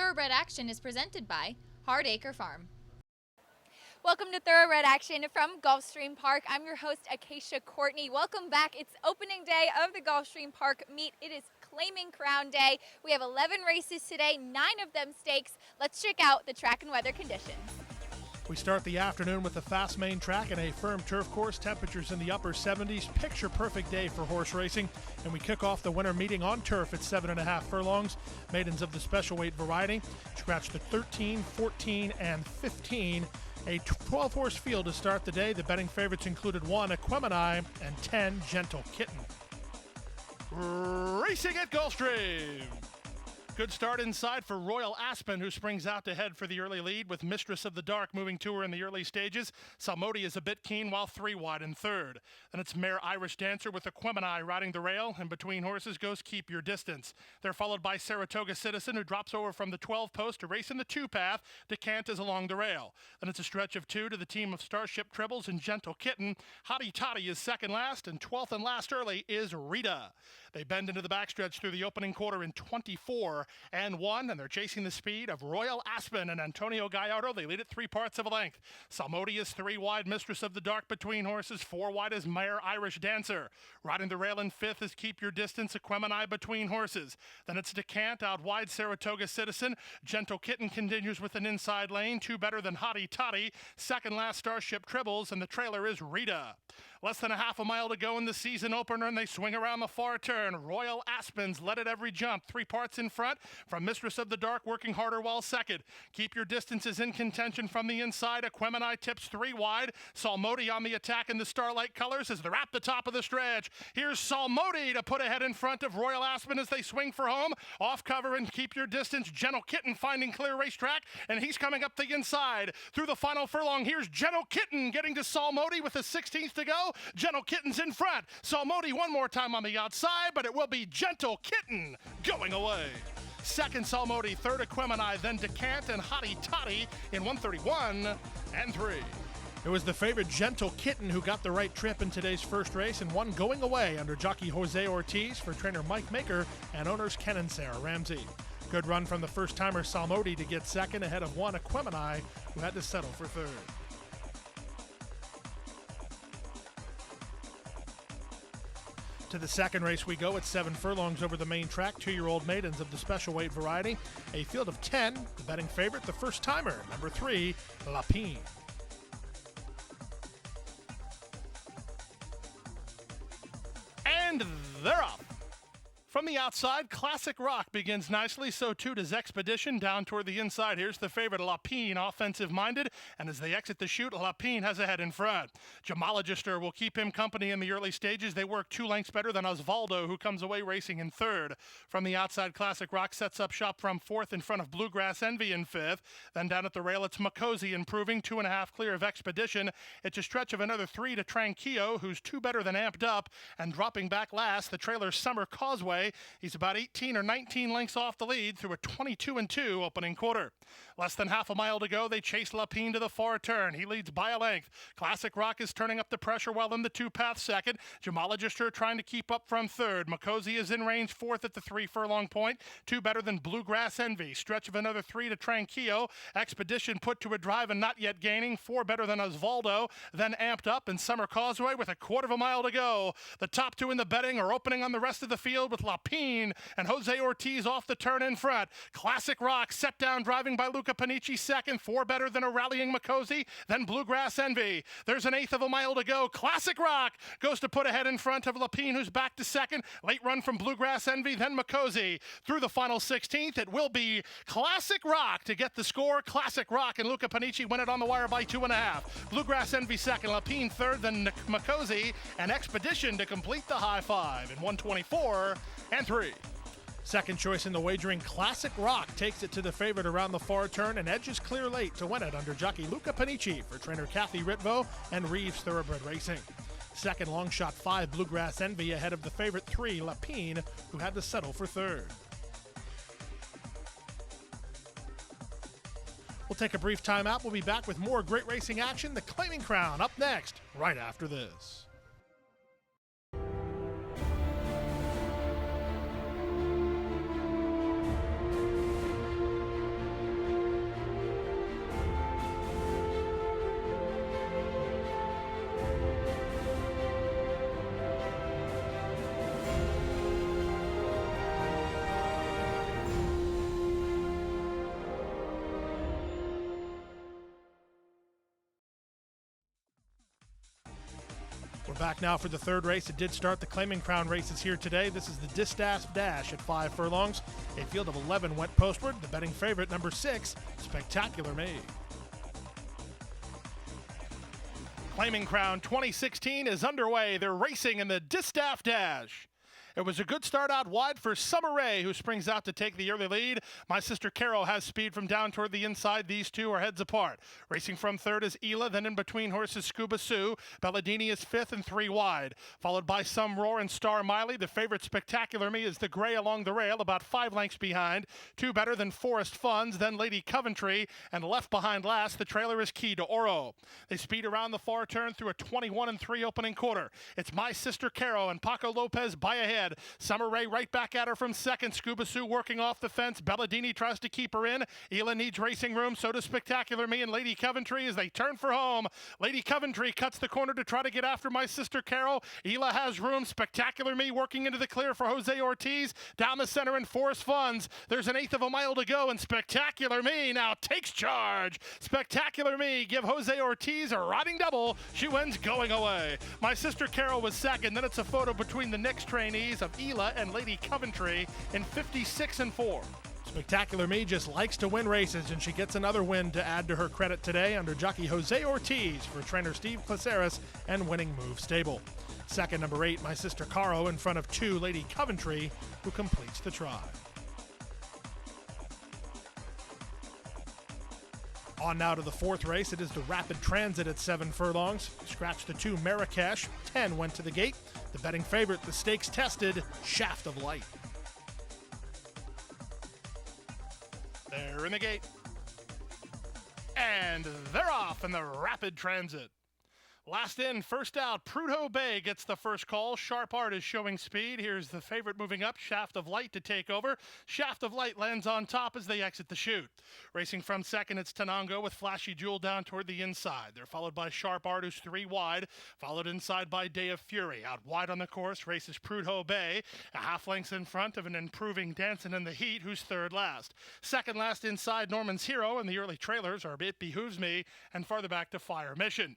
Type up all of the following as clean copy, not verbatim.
Thoroughbred Action is presented by Hardacre Farm. Welcome to Thoroughbred Action from Gulfstream Park. I'm your host, Acacia Courtney. Welcome back. It's opening day of the Gulfstream Park meet. It is Claiming Crown Day. We have 11 races today, 9 of them stakes. Let's check out the track and weather conditions. We start the afternoon with a fast main track and a firm turf course. Temperatures in the upper 70s. Picture perfect day for horse racing. And we kick off the winter meeting on turf at 7.5 furlongs. Maidens of the special weight variety scratch the 13, 14, and 15. A 12-horse field to start the day. The betting favorites included 1 Equemini and 10 Gentle Kitten. Racing at Gulfstream. Good start inside for Royal Aspen, who springs out to head for the early lead, with Mistress of the Dark moving to her in the early stages. Salmodi is a bit keen, while 3 wide in third. Then it's Mare Irish Dancer with Equemini riding the rail, and between horses goes Keep Your Distance. They're followed by Saratoga Citizen, who drops over from the 12 post to race in the 2 path. Decant is along the rail. Then it's a stretch of 2 to the team of Starship Tribbles and Gentle Kitten. Hottie Toddy is second last, and 12th and last early is Rita. They bend into the backstretch through the opening quarter in 24 and 1, and they're chasing the speed of Royal Aspen and Antonio Gallardo. They lead at 3 parts of a length. Salmodi is 3 wide, Mistress of the Dark between horses. 4 wide is Mare Irish Dancer. Riding the rail in 5th is Keep Your Distance, Equemini between horses. Then it's Decant, out wide Saratoga Citizen. Gentle Kitten continues with an inside lane, 2 better than Hottie Toddy. Second last Starship Tribbles, and the trailer is Rita. Less than a half a mile to go in the season opener, and they swing around the far turn. Royal Aspens led at every jump, 3 parts in front from Mistress of the Dark, working harder while second. Keep Your Distance is in contention from the inside. Equemini tips 3 wide. Salmodi on the attack in the Starlight colors as they're at the top of the stretch. Here's Salmodi to put ahead in front of Royal Aspen as they swing for home. Off cover and Keep Your Distance. Gentle Kitten finding clear racetrack, and he's coming up the inside. Through the final furlong, here's Gentle Kitten getting to Salmodi with the 16th to go. Gentle Kitten's in front. Salmodi one more time on the outside, but it will be Gentle Kitten going away. Second Salmodi, third Equemini, then Decant and Hottie Toddy in 131 and 3. It was the favorite Gentle Kitten who got the right trip in today's first race and won going away under jockey Jose Ortiz for trainer Mike Maker and owners Ken and Sarah Ramsey. Good run from the first-timer Salmodi to get second ahead of 1 Equemini, who had to settle for third. To the second race we go at 7 furlongs over the main track. 2-year-old maidens of the special weight variety. A field of 10. The betting favorite, the first timer, number 3, Lapine. And they're up. From the outside, Classic Rock begins nicely, so too does Expedition. Down toward the inside, here's the favorite, Lapine, offensive-minded, and as they exit the chute, Lapine has a head in front. Gemologister will keep him company in the early stages. They work 2 lengths better than Osvaldo, who comes away racing in third. From the outside, Classic Rock sets up shop from 4th in front of Bluegrass Envy in 5th. Then down at the rail, it's Makosi improving, 2.5 clear of Expedition. It's a stretch of another 3 to Tranquillo, who's 2 better than Amped Up, and dropping back last, the trailer's Summer Causeway. He's about 18 or 19 lengths off the lead through a 22-2 opening quarter. Less than half a mile to go. They chase Lapine to the far turn. He leads by a length. Classic Rock is turning up the pressure while in the 2-path second. Gemologister trying to keep up from third. Makosi is in range 4th at the 3 furlong point. 2 better than Bluegrass Envy. Stretch of another 3 to Tranquillo. Expedition put to a drive and not yet gaining. 4 better than Osvaldo. Then Amped Up and Summer Causeway with a quarter of a mile to go. The top 2 in the betting are opening on the rest of the field with Lapine and Jose Ortiz off the turn in front. Classic Rock set down driving by Luca Panici second. 4 better than a rallying Makosi. Then Bluegrass Envy. There's an 1/8 of a mile to go. Classic Rock goes to put ahead in front of Lapine, who's back to second. Late run from Bluegrass Envy, then Makosi. Through the final 16th, it will be Classic Rock to get the score. Classic Rock and Luca Panici win it on the wire by 2.5. Bluegrass Envy second, Lapine third, then Makosi and Expedition to complete the high five in 124 and 3. Second choice in the wagering, Classic Rock takes it to the favorite around the far turn and edges clear late to win it under jockey Luca Panici for trainer Kathy Ritvo and Reeves Thoroughbred Racing. Second, long shot 5, Bluegrass Envy ahead of the favorite 3, Lapine, who had to settle for third. We'll take a brief timeout. We'll be back with more great racing action. The Claiming Crown up next, right after this. We're back now for the third race. It did start the Claiming Crown races here today. This is the Distaff Dash at 5 furlongs. A field of 11 went postward. The betting favorite, number 6, Spectacular Me. Claiming Crown 2016 is underway. They're racing in the Distaff Dash. It was a good start out wide for Summer Rae, who springs out to take the early lead. My Sister Carol has speed from down toward the inside. These two are heads apart. Racing from third is Ela, then in between horses Scuba Sue. Belladini is fifth and 3 wide. Followed by Some Roar and Star Miley. The favorite Spectacular Me is the gray along the rail, about 5 lengths behind. 2 better than Forest Funds, then Lady Coventry, and left behind last, the trailer is Key to Oro. They speed around the far turn through a 21-3 opening quarter. It's My Sister Carol and Paco Lopez by ahead. Summer Rae right back at her from second. Scuba Sue working off the fence. Belladini tries to keep her in. Ela needs racing room. So does Spectacular Me and Lady Coventry as they turn for home. Lady Coventry cuts the corner to try to get after My Sister Carol. Ela has room. Spectacular Me working into the clear for Jose Ortiz. Down the center in Forest Funds. There's an 1/8 of a mile to go, and Spectacular Me now takes charge. Spectacular Me give Jose Ortiz a riding double. She wins going away. My Sister Carol was second. Then it's a photo between the Knicks trainees of Ela and Lady Coventry in 56-4. Spectacular Me just likes to win races, and she gets another win to add to her credit today under jockey Jose Ortiz for trainer Steve Caceres and Winning Move Stable. Second, number 8, My Sister Caro in front of 2, Lady Coventry, who completes the try. On now to the fourth race. It is the Rapid Transit at 7 furlongs. Scratch the 2, Marrakesh. 10 went to the gate. The betting favorite, the stakes tested, Shaft of Light. They're in the gate. And they're off in the Rapid Transit. Last in, first out, Prudhoe Bay gets the first call. Sharp Art is showing speed. Here's the favorite moving up, Shaft of Light to take over. Shaft of Light lands on top as they exit the chute. Racing from second, it's Tenango with Flashy Jewel down toward the inside. They're followed by Sharp Art, who's 3 wide, followed inside by Day of Fury. Out wide on the course races Prudhoe Bay, a half length in front of an improving Dancing in the Heat, who's third last. Second last inside, Norman's Hero, and the early trailers are It Behooves Me, and farther back to Fire Mission.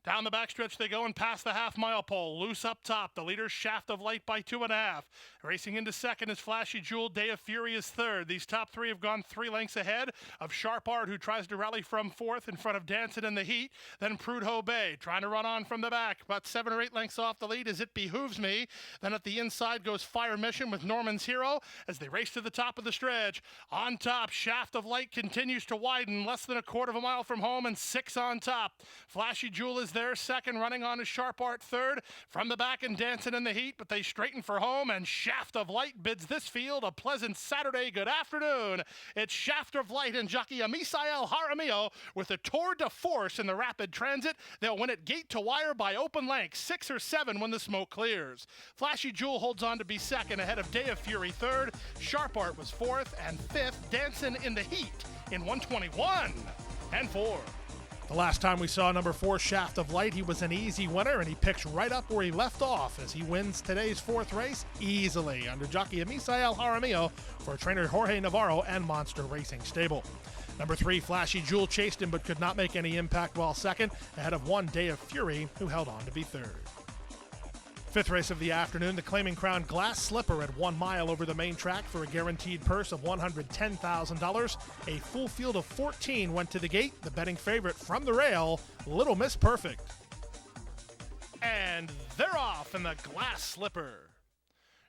Down the backstretch they go and past the half-mile pole. Loose up top. The leader's Shaft of Light by 2.5. Racing into second is Flashy Jewel. Day of Fury is third. These top 3 have gone 3 lengths ahead of Sharp Art, who tries to rally from fourth in front of Dancing in the Heat. Then Prudhoe Bay trying to run on from the back. About 7 or 8 lengths off the lead as It Behooves Me. Then at the inside goes Fire Mission with Norman's Hero as they race to the top of the stretch. On top, Shaft of Light continues to widen, less than a quarter of a mile from home, and 6 on top. Flashy Jewel is there second, running on is Sharp Art third. From the back and Dancing in the Heat, but they straighten for home, and Shaft of Light bids this field a pleasant Saturday good afternoon. It's Shaft of Light and jockey Misael Jaramillo with a tour de force in the Rapid Transit. They'll win it gate to wire by open length, 6 or 7 when the smoke clears. Flashy Jewel holds on to be second ahead of Day of Fury third. Sharp Art was fourth, and fifth, Dancing in the Heat in 121-4. The last time we saw number 4, Shaft of Light, he was an easy winner, and he picks right up where he left off as he wins today's 4th race easily under jockey Misael Jaramillo for trainer Jorge Navarro and Monster Racing Stable. Number 3, Flashy Jewel chased him but could not make any impact while second, ahead of 1, Day of Fury, who held on to be third. 5th race of the afternoon, the Claiming Crown Glass Slipper at 1 mile over the main track for a guaranteed purse of $110,000. A full field of 14 went to the gate. The betting favorite from the rail, Little Miss Perfect. And they're off in the Glass Slipper.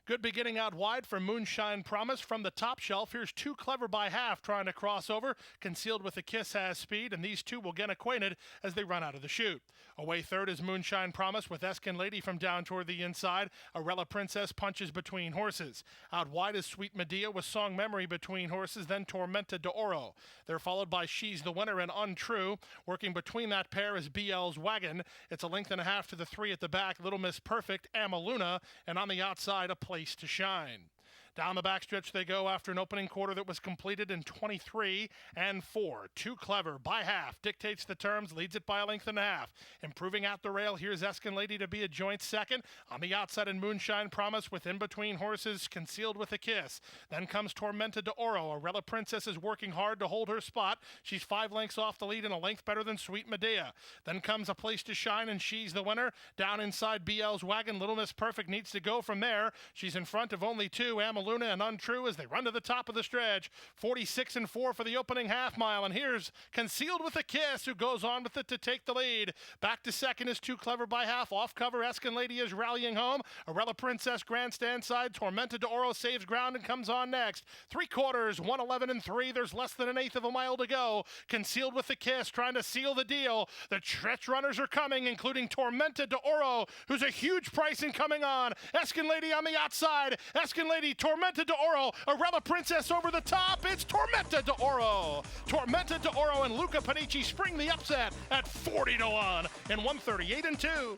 Good beginning out wide for Moonshine Promise from the top shelf. Here's Too Clever by Half trying to cross over. Concealed with a Kiss has speed, and these two will get acquainted as they run out of the chute. Away third is Moonshine Promise with Eskin Lady from down toward the inside. Arella Princess punches between horses. Out wide is Sweet Medea with Song Memory between horses, then Tormenta de Oro. They're followed by She's the Winner and Untrue. Working between that pair is BL's Wagon. It's a length and a half to the 3 at the back, Little Miss Perfect, Amaluna, and on the outside, A Place to Shine. Down the backstretch they go after an opening quarter that was completed in 23 and 4. Too Clever by half, dictates the terms, leads it by a length and a half. Improving out the rail, here's Eskin Lady to be a joint second. On the outside in Moonshine Promise with in between horses Concealed with a Kiss. Then comes Tormented de Oro. Arella Princess is working hard to hold her spot. She's 5 lengths off the lead and a length better than Sweet Medea. Then comes A Place to Shine and she's the winner. Down inside BL's wagon, Little Miss Perfect needs to go from there. She's in front of only 2, Amaluna and Untrue as they run to the top of the stretch. 46 and 4 for the opening half mile, and here's Concealed with a Kiss who goes on with it to take the lead. Back to second is Too Clever by half. Off cover, Eskin Lady is rallying home. Arella Princess grandstand side. Tormented de Oro saves ground and comes on next. 3/4, 1:11 and 3. There's less than an eighth of a mile to go. Concealed with a Kiss trying to seal the deal. The stretch runners are coming, including Tormented de Oro, who's a huge pricing coming on. Eskin Lady on the outside. Eskin Lady, Tormented de Oro. Arella Princess over the top. It's Tormented de Oro. Tormented de Oro and Luca Panici spring the upset at 40 to 1 in 138 and 2.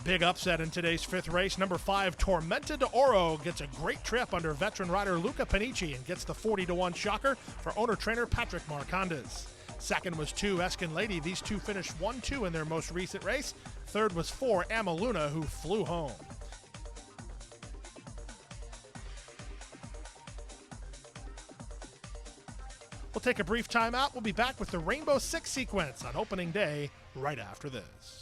Big upset in today's 5th race. Number 5, Tormented de Oro, gets a great trip under veteran rider Luca Panici and gets the 40 to 1 shocker for owner-trainer Patrick Marcondes. Second was 2, Eskin Lady. These two finished 1-2 in their most recent race. Third was 4, Amaluna, who flew home. We'll take a brief timeout. We'll be back with the Rainbow Six sequence on opening day right after this.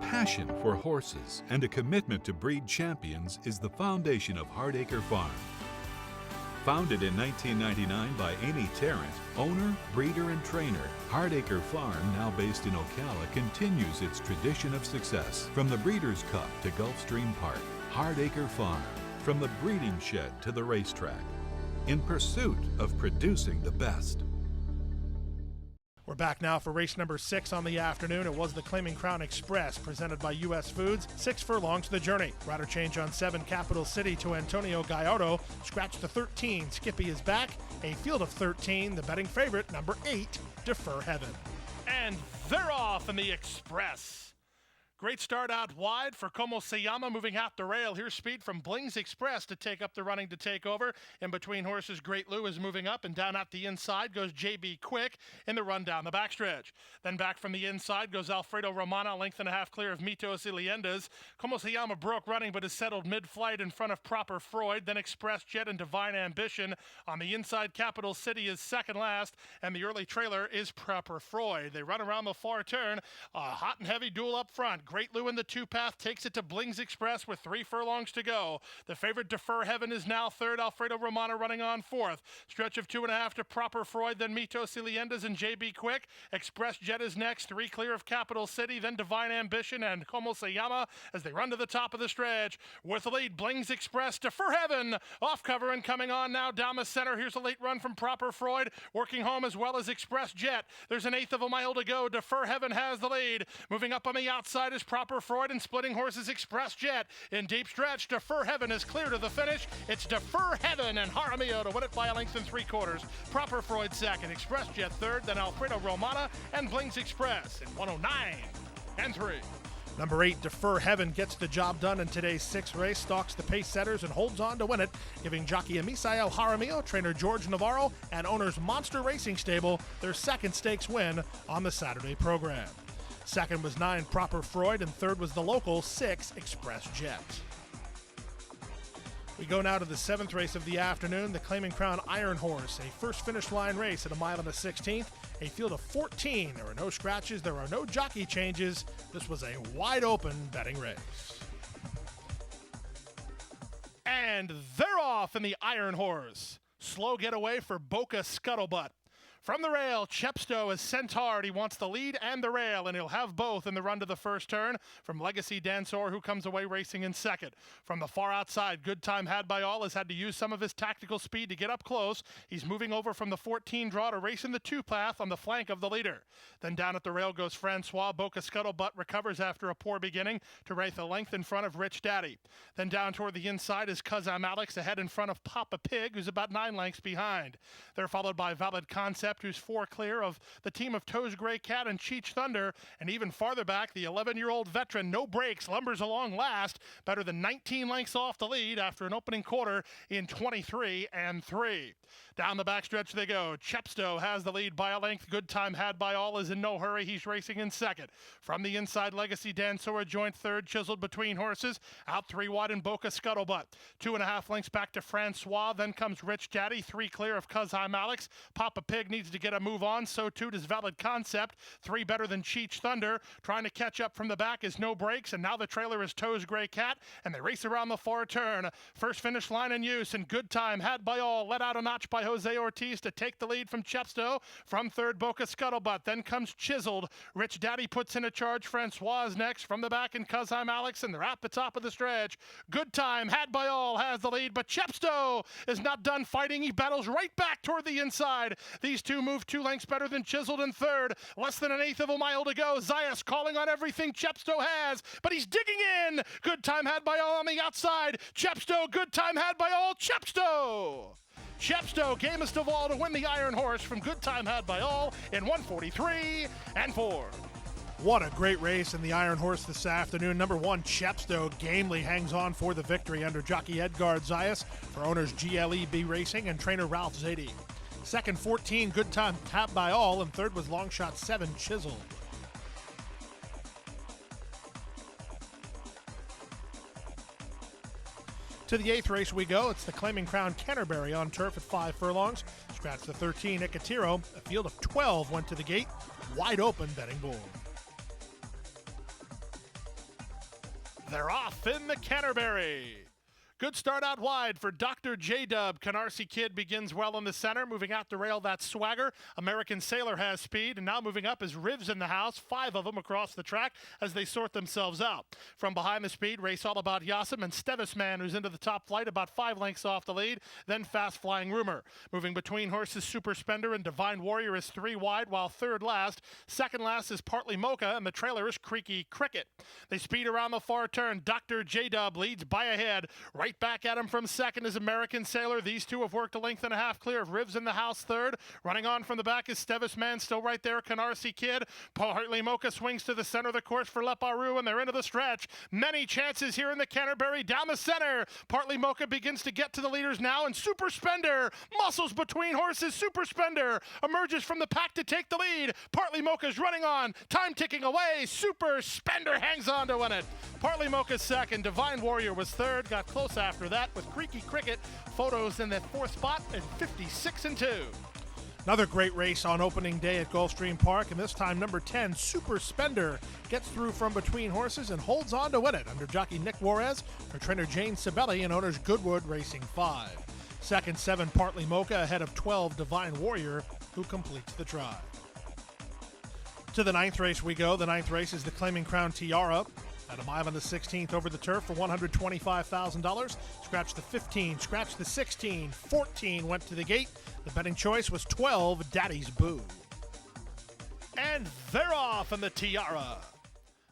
Passion for horses and a commitment to breed champions is the foundation of Hardacre Farm. Founded in 1999 by Amy Tarrant, owner, breeder, and trainer, Hardacre Farm, now based in Ocala, continues its tradition of success. From the Breeders' Cup to Gulfstream Park, Hardacre Farm, from the breeding shed to the racetrack, in pursuit of producing the best. We're back now for race number 6 on the afternoon. It was the Claiming Crown Express, presented by U.S. Foods. 6 furlongs to the journey. Rider change on 7, Capital City to Antonio Gallardo. Scratch the 13, Skippy is back. A field of 13, the betting favorite, number 8, Defer Heaven. And they're off in the Express. Great start out wide for Como Se Llama, moving out the rail. Here's speed from Blings Express to take up the running to take over. In between horses, Great Lou is moving up, and down out the inside goes JB Quick in the run down the backstretch. Then back from the inside goes Alfredo Romano, length and a half clear of Mitos y Leyendas. Como Se Llama broke running but is settled mid-flight in front of Proper Freud. Then Express Jet and Divine Ambition. On the inside, Capital City is second last, and the early trailer is Proper Freud. They run around the far turn. A hot and heavy duel up front. Great Lou in the 2-path takes it to Blings Express with 3 furlongs to go. The favorite Defer Heaven is now third. Alfredo Romano running on fourth. Stretch of 2.5 to Proper Freud, then Mitos y Leyendas and JB Quick. Express Jet is next, 3 clear of Capital City, then Divine Ambition and Como Se Llama as they run to the top of the stretch. With the lead, Blings Express, Defer Heaven off cover and coming on now down the center. Here's a late run from Proper Freud, working home as well as Express Jet. There's an eighth of a mile to go. Defer Heaven has the lead. Moving up on the outside is Proper Freud, and splitting horses Express Jet. In deep stretch, Defer Heaven is clear to the finish. It's Defer Heaven and Jaramillo to win it by a length and 3/4. Proper Freud second, Express Jet third, then Alfredo Romana and Blings Express in 109 and 3. Number 8, Defer Heaven, gets the job done in today's 6th race, stalks the pace setters and holds on to win it, giving jockey Amisael Jaramillo, trainer George Navarro, and owners Monster Racing Stable their second stakes win on the Saturday program. Second was 9, Proper Freud, and third was the local 6, Express Jet. We go now to the 7th race of the afternoon, the Claiming Crown Iron Horse, a first finish line race at 1 mile and a 16th, a field of 14. There are no scratches, there are no jockey changes. This was a wide open betting race. And they're off in the Iron Horse. Slow getaway for Boca Scuttlebutt. From the rail, Chepstow is sent hard. He wants the lead and the rail, and he'll have both in the run to the first turn. From Legacy Dansor, who comes away racing in second. From the far outside, Good Time Had By All has had to use some of his tactical speed to get up close. He's moving over from the 14 draw to race in the 2 path on the flank of the leader. Then down at the rail goes Francois. Boca Scuttlebutt recovers after a poor beginning to race a length in front of Rich Daddy. Then down toward the inside is Kazam Alex, ahead in front of Papa Pig, who's about 9 lengths behind. They're followed by Valid Concept, who's 4 clear of the team of Toes Gray Cat and Cheech Thunder, and even farther back, the 11-year-old veteran No Brakes lumbers along last, better than 19 lengths off the lead after an opening quarter in 23-3. Down the backstretch they go. Chepstow has the lead by a length. Good Time Had By All is in no hurry. He's racing in second. From the inside, Legacy Dansor joint third, chiseled between horses. Out 3 wide in Boca Scuttlebutt. 2.5 lengths back to Francois. Then comes Rich Daddy, 3 clear of Kazam Alex. Papa Pig needs to get a move on. So too does Valid Concept. 3 better than Cheech Thunder. Trying to catch up from the back is No Brakes. And now the trailer is Toes Gray Cat. And they race around the far turn. First finish line in use. And Good Time Had By All let out a notch by Jose Ortiz to take the lead from Chepstow. From third, Boca Scuttlebutt. Then comes Chiseled. Rich Daddy puts in a charge. Francois is next. From the back, and Kazam Alex, and they're at the top of the stretch. Good Time Had By All has the lead, but Chepstow is not done fighting. He battles right back toward the inside. These two move 2 lengths better than Chiseled in third. Less than an eighth of a mile to go. Zayas calling on everything Chepstow has, but he's digging in. Good Time Had By All on the outside. Chepstow, Good Time Had By All. Chepstow! Chepstow, gamest of all to win the Iron Horse from Good Time Had By All in 1:43.4. What a great race in the Iron Horse this afternoon. Number 1, Chepstow, gamely hangs on for the victory under jockey Edgard Zayas for owners GLEB Racing and trainer Ralph Zadie. Second, 14, Good Time Had By All, and third was Longshot 7, Chisel. To the 8th race we go. It's the Claiming Crown Canterbury on turf at 5 furlongs. Scratch the 13, Icatiro. A field of 12 went to the gate. Wide open betting bull. They're off in the Canterbury. Good start out wide for Dr. J-Dub. Canarsie Kid begins well in the center. Moving out the rail, that's Swagger. American Sailor has speed. And now moving up is Rivs in the house. 5 of them across the track as they sort themselves out. From behind the speed, race all about Yasim and Stevis Man, who's into the top flight, about 5 lengths off the lead. Then Fast Flying Rumor. Moving between horses, Super Spender and Divine Warrior is 3 wide, while third last. Second last is Partly Mocha, and the trailer is Creaky Cricket. They speed around the far turn. Dr. J-Dub leads by a head. Right back at him from second is American Sailor. These two have worked a length and a half clear of Rivs in the house third. Running on from the back is Stevis Man, still right there. Canarsie Kid. Partly Mocha swings to the center of the course for Leparu, and they're into the stretch. Many chances here in the Canterbury. Down the center. Partly Mocha begins to get to the leaders now, and Super Spender muscles between horses. Super Spender emerges from the pack to take the lead. Partly Mocha's running on. Time ticking away. Super Spender hangs on to win it. Partly Mocha's second. Divine Warrior was third. Got close after that with Creaky Cricket. Photos in the 4th spot at 56-2. Another great race on opening day at Gulfstream Park, and this time number 10, Super Spender, gets through from between horses and holds on to win it under jockey Nick Juarez for trainer Jane Sibeli and owners Goodwood Racing 5. Second, 7, Partly Mocha ahead of 12, Divine Warrior, who completes the try. To the 9th race we go. The 9th race is the Claiming Crown Tiara. At a mile and the 16th over the turf for $125,000. Scratch the 15, scratch the 16, 14 went to the gate. The betting choice was 12, Daddy's Boo. And they're off in the Tiara.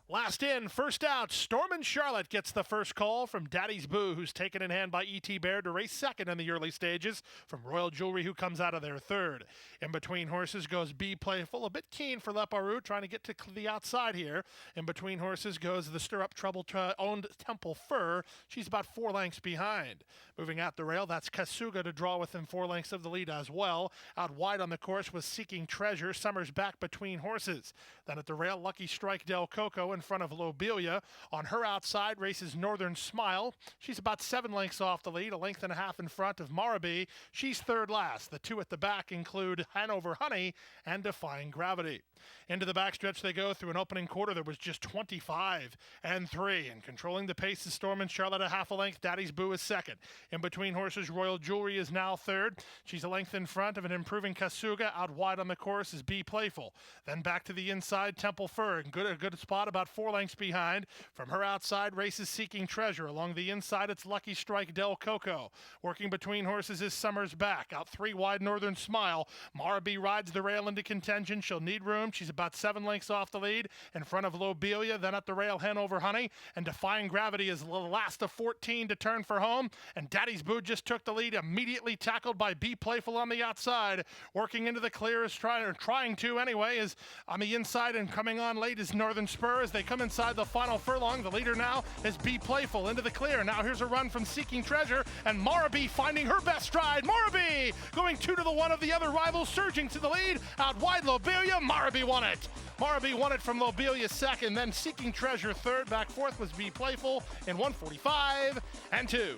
Last in, first out, Storm and Charlotte gets the first call from Daddy's Boo, who's taken in hand by E.T. Baird to race second in the early stages, from Royal Jewelry, who comes out of their third. In between horses goes Be Playful, a bit keen for Leparu, trying to get to the outside here. In between horses goes the Stirrup Trouble-owned Temple Fur. She's about 4 lengths behind. Moving out the rail, that's Kasuga to draw within 4 lengths of the lead as well. Out wide on the course was Seeking Treasure. Summers back between horses. Then at the rail, Lucky Strike Del Coco in front of Lobelia. On her outside races Northern Smile. She's about 7 lengths off the lead, a length and a half in front of Marabi. She's third last. The two at the back include Hanover Honey and Defying Gravity. Into the backstretch they go through an opening quarter that was just 25 and 3. And controlling the pace is Storm and Charlotte a half a length. Daddy's Boo is second. In between horses, Royal Jewelry is now third. She's a length in front of an improving Kasuga. Out wide on the course is Be Playful. Then back to the inside, Temple Fur. A good spot about 4 lengths behind. From her outside races Seeking Treasure. Along the inside, it's Lucky Strike Del Coco. Working between horses is Summer's Back. Out 3 wide, Northern Smile. Marabi rides the rail into contention. She'll need room. She's about 7 lengths off the lead. In front of Lobelia, then at the rail, Hanover Honey. And Defying Gravity is the last of 14 to turn for home. And Daddy's Boo just took the lead, immediately tackled by Be Playful on the outside. Working into the clear is trying to anyway, is on the inside, and coming on late is Northern Spur. As they come inside the final furlong, the leader now is Be Playful into the clear. Now here's a run from Seeking Treasure, and Marabi finding her best stride. Marabi going 2 to the 1 of the other rivals, surging to the lead. Out wide, Lobelia. Marabi won it. Marabi won it from Lobelia second, then Seeking Treasure third. Back fourth was Be Playful in 1:45 and 2.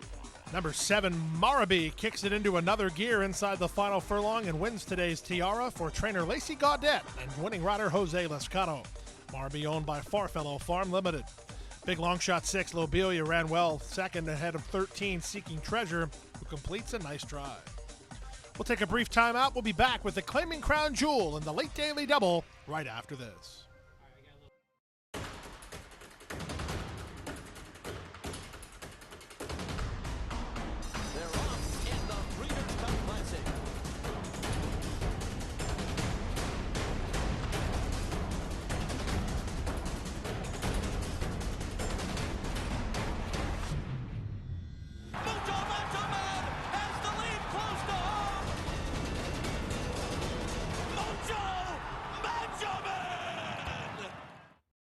Number 7, Marabi, kicks it into another gear inside the final furlong and wins today's Tiara for trainer Lacey Gaudette and winning rider Jose Lescano. Marabi owned by Farfellow Farm Limited. Big long shot 6, Lobelia ran well, second ahead of 13, Seeking Treasure, who completes a nice drive. We'll take a brief timeout. We'll be back with the Claiming Crown Jewel and the late daily double right after this.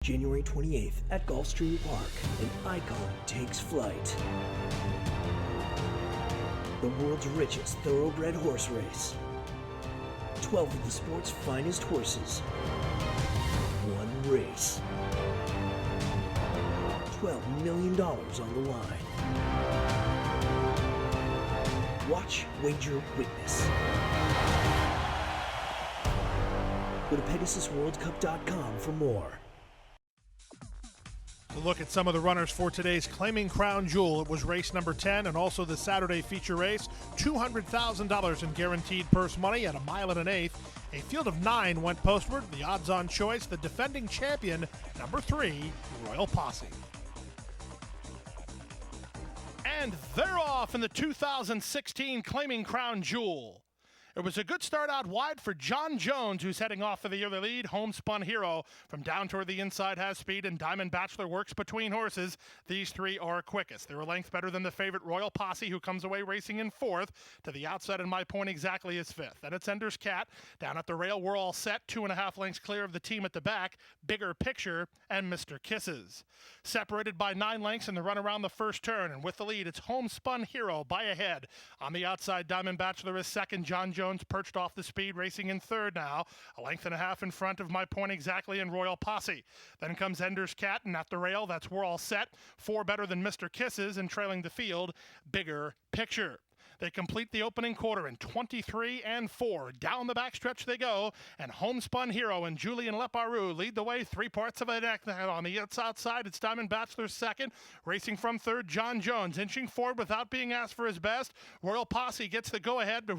January 28th at Gulfstream Park, an icon takes flight. The world's richest thoroughbred horse race. 12 of the sport's finest horses. One race. $12 million on the line. Watch, wager, witness. Go to PegasusWorldCup.com for more. To look at some of the runners for today's Claiming Crown Jewel, it was race number 10 and also the Saturday feature race. $200,000 in guaranteed purse money at 1 1/8 miles. A field of 9 went postward. The odds-on choice, the defending champion, number 3, Royal Posse. And they're off in the 2016 Claiming Crown Jewel. It was a good start out wide for John Jones, who's heading off for the early lead. Homespun Hero from down toward the inside has speed, and Diamond Bachelor works between horses. These three are quickest. They're a length better than the favorite Royal Posse, who comes away racing in fourth. To the outside, and my point exactly, is fifth. Then it's Ender's Cat. Down at the rail, we're all set. 2.5 lengths clear of the team at the back. Bigger Picture and Mr. Kisses. Separated by 9 lengths in the run around the first turn, and with the lead, it's Homespun Hero by a head. On the outside, Diamond Bachelor is second. John Jones perched off the speed, racing in third now. 1.5 lengths in front of my point exactly in Royal Posse. Then comes Ender's Cat, and at the rail, that's We're All Set. 4 better than Mr. Kisses, and trailing the field, Bigger Picture. They complete the opening quarter in 23 and 4. Down the backstretch they go, and Homespun Hero and Julian Leparoux lead the way 3 parts of a deck. On the outside, it's Diamond Bachelor second. Racing from third, John Jones, inching forward without being asked for his best. Royal Posse gets the go-ahead to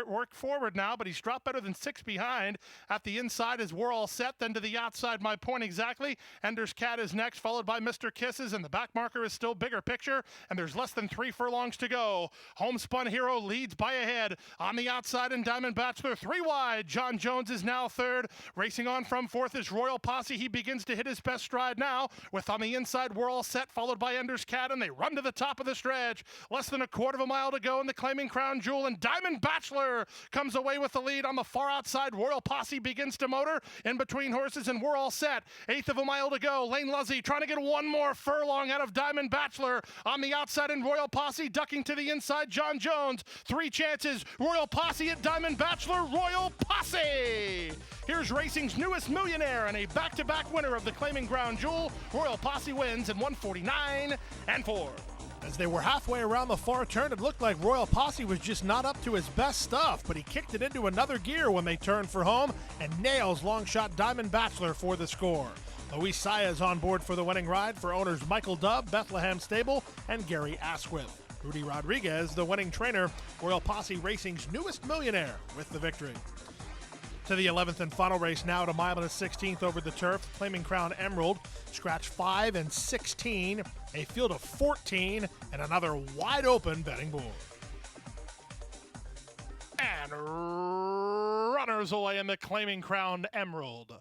work forward now, but he's dropped better than 6 behind. At the inside is We're All Set, then to the outside, my point exactly. Ender's Cat is next, followed by Mr. Kisses, and the back marker is still Bigger Picture, and there's less than 3 furlongs to go. Homespun Hero leads by a head. On the outside, and Diamond Bachelor 3 wide. John Jones is now third. Racing on from fourth is Royal Posse. He begins to hit his best stride now, with on the inside We're All Set, followed by Ender's Cat, and they run to the top of the stretch. Less than 1/4 mile to go in the Claiming Crown Jewel, and Diamond Bachelor comes away with the lead. On the far outside, Royal Posse begins to motor in between horses, and We're All Set. 1/8 mile to go. Lane Luzzy trying to get 1 more furlong out of Diamond Bachelor. On the outside, and Royal Posse ducking to the inside, John Jones. Jones. 3 chances. Royal Posse at Diamond Bachelor. Royal Posse. Here's racing's newest millionaire and a back-to-back winner of the Claiming Crown Jewel. Royal Posse wins in 149-4. As they were halfway around the far turn, it looked like Royal Posse was just not up to his best stuff, but he kicked it into another gear when they turned for home and nails long shot Diamond Bachelor for the score. Luis Saez on board for the winning ride for owners Michael Dubb, Bethlehem Stable, and Gary Asquith. Rudy Rodriguez, the winning trainer, Royal Posse Racing's newest millionaire, with the victory. To the 11th and final race now, at a mile and a 16th over the turf, Claiming Crown Emerald, scratch 5 and 16, a field of 14, and another wide open betting board. And runners away in the Claiming Crown Emerald.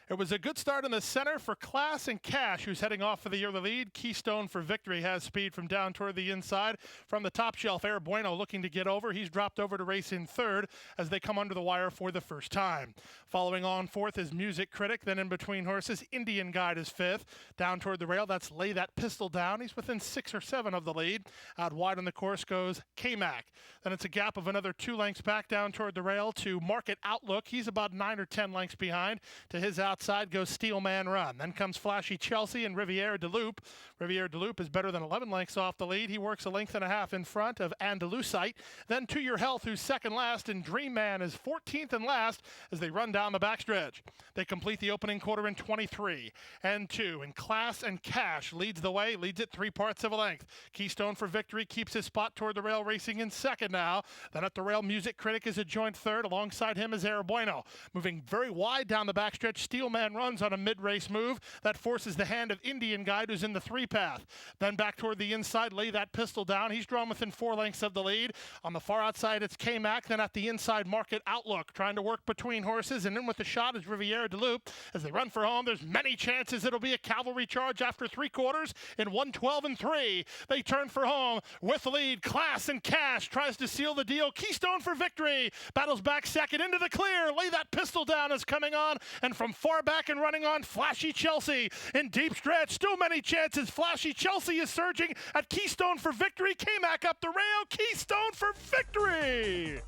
It was a good start in the center for Class and Cash, who's heading off for the early lead. Keystone for Victory has speed from down toward the inside. From the top shelf, Air Bueno looking to get over. He's dropped over to race in third as they come under the wire for the first time. Following on fourth is Music Critic. Then in between horses, Indian Guide is fifth. Down toward the rail, that's Lay That Pistol Down. He's within 6 or 7 of the lead. Out wide on the course goes K-Mac. Then it's a gap of another 2 lengths back down toward the rail to Market Outlook. He's about 9 or 10 lengths behind. To his outside goes Steelman Run. Then comes Flashy Chelsea and Riviere de Loup. Riviere de Loup is better than 11 lengths off the lead. He works a length and a half in front of Andalusite. Then To Your Health, who's second last, and Dream Man is 14th and last as they run down the backstretch. They complete the opening quarter in 23 and 2. And Class and Cash leads the way, leads it 3 parts of a length. Keystone for Victory keeps his spot toward the rail, racing in second now. Then at the rail, Music Critic is a joint third. Alongside him is Air Bueno. Moving very wide down the backstretch, Steelman runs on a mid-race move that forces the hand of Indian Guide, who's in the 3 path. Then back toward the inside, Lay That Pistol Down. He's drawn within 4 lengths of the lead. On the far outside, it's K-Mac. Then at the inside, Market Outlook, trying to work between horses. And in with the shot is Riviere de Loup. As they run for home, there's many chances it'll be a cavalry charge after 3 quarters in 1:12-3. They turn for home with the lead. Class and Cash tries to seal the deal. Keystone for Victory battles back second into the clear. Lay That Pistol Down is coming on, and from far back and running on, Flashy Chelsea in deep stretch. Still many chances. Flashy Chelsea is surging at Keystone for Victory. K-Mac up the rail. Keystone for Victory.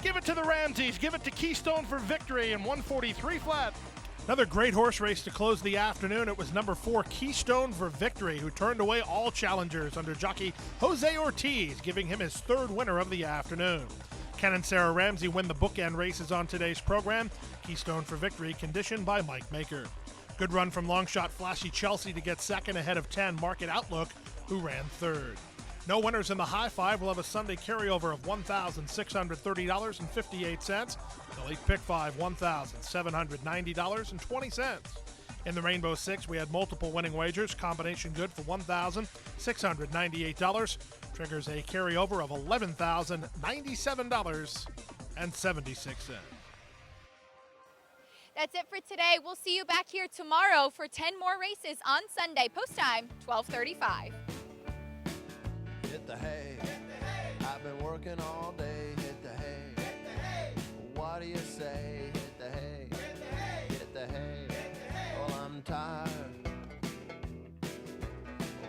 Give it to the Ramseys. Give it to Keystone for Victory in 143 flat. Another great horse race to close the afternoon. It was number 4, Keystone for Victory, who turned away all challengers under jockey Jose Ortiz, giving him his 3rd winner of the afternoon. Ken and Sarah Ramsey win the bookend races on today's program. Keystone for Victory, conditioned by Mike Maker. Good run from long shot Flashy Chelsea to get second ahead of 10 Market Outlook, who ran 3rd. No winners in the high five. We'll have a Sunday carryover of $1,630.58. The late pick five, $1,790.20. In the Rainbow Six, we had multiple winning wagers. Combination good for $1,698. Triggers a carryover of $11,097.76. That's it for today. We'll see you back here tomorrow for 10 more races on Sunday. Post time, 12:35. Hit the hay. I've been working all day. Hit the hay. What do you say? Hit the hay. Hit the hay. Well, I'm tired.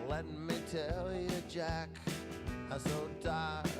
Let me tell you, Jack, I'm so tired.